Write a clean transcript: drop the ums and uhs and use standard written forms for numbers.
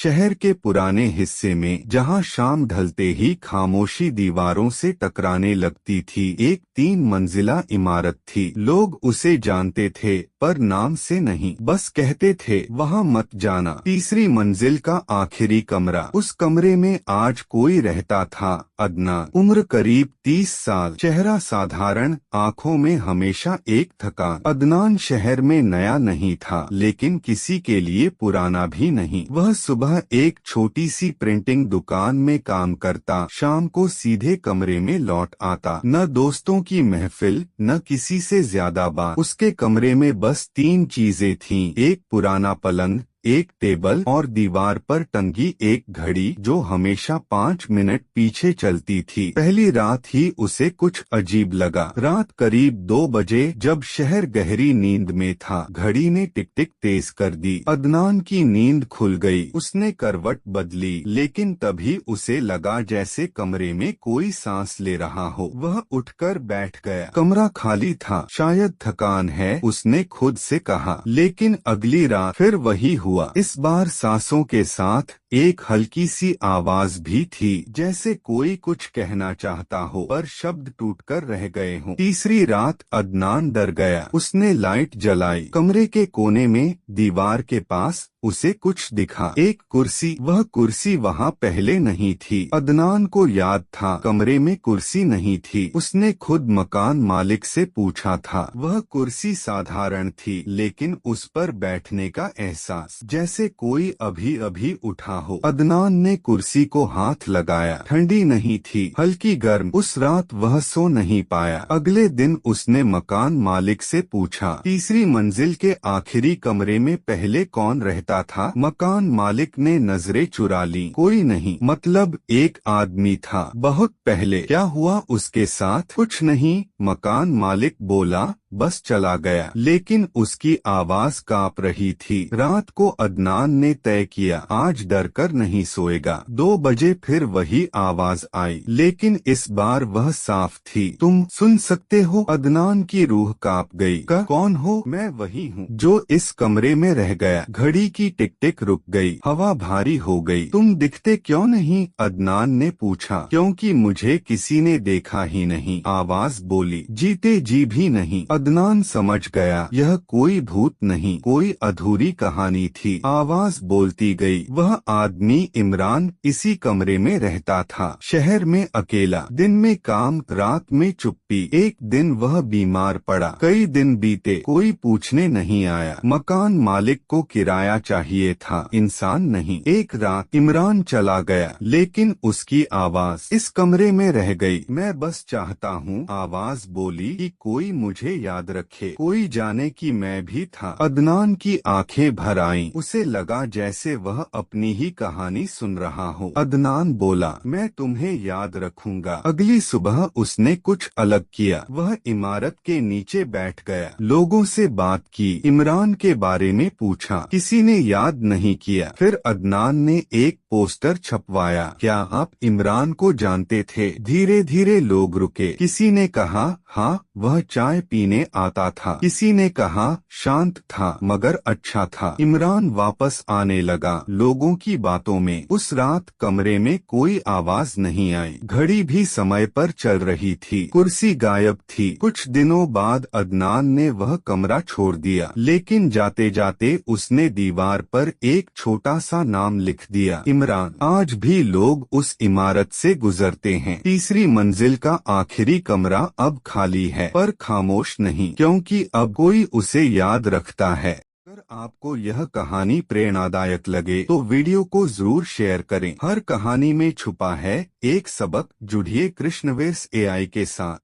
शहर के पुराने हिस्से में जहां शाम ढलते ही खामोशी दीवारों से टकराने लगती थी, एक 3 मंजिला इमारत थी। लोग उसे जानते थे पर नाम से नहीं, बस कहते थे वहां मत जाना। तीसरी मंजिल का आखिरी कमरा। उस कमरे में आज कोई रहता था। अदनान, उम्र करीब 30 साल, चेहरा साधारण, आंखों में हमेशा एक थकान। अदनान शहर में नया नहीं था, लेकिन किसी के लिए पुराना भी नहीं। वह सुबह एक छोटी सी प्रिंटिंग दुकान में काम करता, शाम को सीधे कमरे में लौट आता। न दोस्तों की महफिल, न किसी से ज्यादा बात। उसके कमरे में बस 3 चीजें थीं, एक पुराना पलंग, एक टेबल और दीवार पर टंगी एक घड़ी जो हमेशा 5 मिनट पीछे चलती थी। पहली रात ही उसे कुछ अजीब लगा। रात करीब 2 बजे, जब शहर गहरी नींद में था, घड़ी ने टिक टिक तेज कर दी। अदनान की नींद खुल गई। उसने करवट बदली, लेकिन तभी उसे लगा जैसे कमरे में कोई सांस ले रहा हो। वह उठकर बैठ गया। कमरा खाली था। शायद थकान है, उसने खुद से कहा। लेकिन अगली रात फिर वही हुआ। इस बार सांसों के साथ एक हल्की सी आवाज भी थी, जैसे कोई कुछ कहना चाहता हो पर शब्द टूटकर रह गए हों। तीसरी रात अदनान डर गया। उसने लाइट जलाई। कमरे के कोने में दीवार के पास उसे कुछ दिखा, एक कुर्सी। वह कुर्सी वहाँ पहले नहीं थी। अदनान को याद था कमरे में कुर्सी नहीं थी। उसने खुद मकान मालिक से पूछा था। वह कुर्सी साधारण थी, लेकिन उस पर बैठने का एहसास जैसे कोई अभी अभी उठा हो। अदनान ने कुर्सी को हाथ लगाया। ठंडी नहीं थी, हल्की गर्म। उस रात वह सो नहीं पाया। अगले दिन उसने मकान मालिक से पूछा, तीसरी मंजिल के आखिरी कमरे में पहले कौन रहता था? मकान मालिक ने नजरें चुरा ली। कोई नहीं। मतलब एक आदमी था, बहुत पहले। क्या हुआ उसके साथ? कुछ नहीं, मकान मालिक बोला, बस चला गया। लेकिन उसकी आवाज कांप रही थी। रात को अदनान ने तय किया, आज डर कर नहीं सोएगा। 2 बजे फिर वही आवाज आई, लेकिन इस बार वह साफ थी। तुम सुन सकते हो? अदनान की रूह कांप गई। कौन हो? मैं वही हूँ जो इस कमरे में रह गया। घड़ी की टिक टिक रुक गई। हवा भारी हो गई। तुम दिखते क्यों नहीं? अदनान ने पूछा। क्योंकि मुझे किसी ने देखा ही नहीं, आवाज बोली। जीते जी भी नहीं। अदनान समझ गया, यह कोई भूत नहीं, कोई अधूरी कहानी थी। आवाज बोलती गई, वह आदमी इमरान इसी कमरे में रहता था, शहर में अकेला। दिन में काम, रात में चुप्पी। एक दिन वह बीमार पड़ा। कई दिन बीते, कोई पूछने नहीं आया। मकान मालिक को किराया चाहिए था, इंसान नहीं। एक रात इमरान चला गया, लेकिन उसकी आवाज इस कमरे में रह गई। मैं बस चाहता हूँ, आवाज बोली, कि कोई मुझे याद रखे, कोई जाने कि मैं भी था। अदनान की आंखें भर आईं। उसे लगा जैसे वह अपनी ही कहानी सुन रहा हो। अदनान बोला, मैं तुम्हें याद रखूंगा। अगली सुबह उसने कुछ अलग किया। वह इमारत के नीचे बैठ गया, लोगों से बात की, इमरान के बारे में पूछा। किसी ने याद नहीं किया। फिर अदनान ने एक पोस्टर छपवाया, क्या आप इमरान को जानते थे? धीरे धीरे लोग रुके। किसी ने कहा, हाँ, वह चाय पीने आता था। किसी ने कहा, शांत था मगर अच्छा था। इमरान वापस आने लगा, लोगों की बातों में। उस रात कमरे में कोई आवाज नहीं आई। घड़ी भी समय पर चल रही थी। कुर्सी गायब थी। कुछ दिनों बाद अदनान ने वह कमरा छोड़ दिया, लेकिन जाते जाते उसने दीवार पर एक छोटा सा नाम लिख दिया, इमरान। आज भी लोग उस इमारत से गुजरते हैं। तीसरी मंजिल का आखिरी कमरा अब खाली है, पर खामोश नहीं, क्योंकि अब कोई उसे याद रखता है। अगर आपको यह कहानी प्रेरणादायक लगे तो वीडियो को जरूर शेयर करें। हर कहानी में छुपा है एक सबक। जुड़िए कृष्णवेस AI के साथ।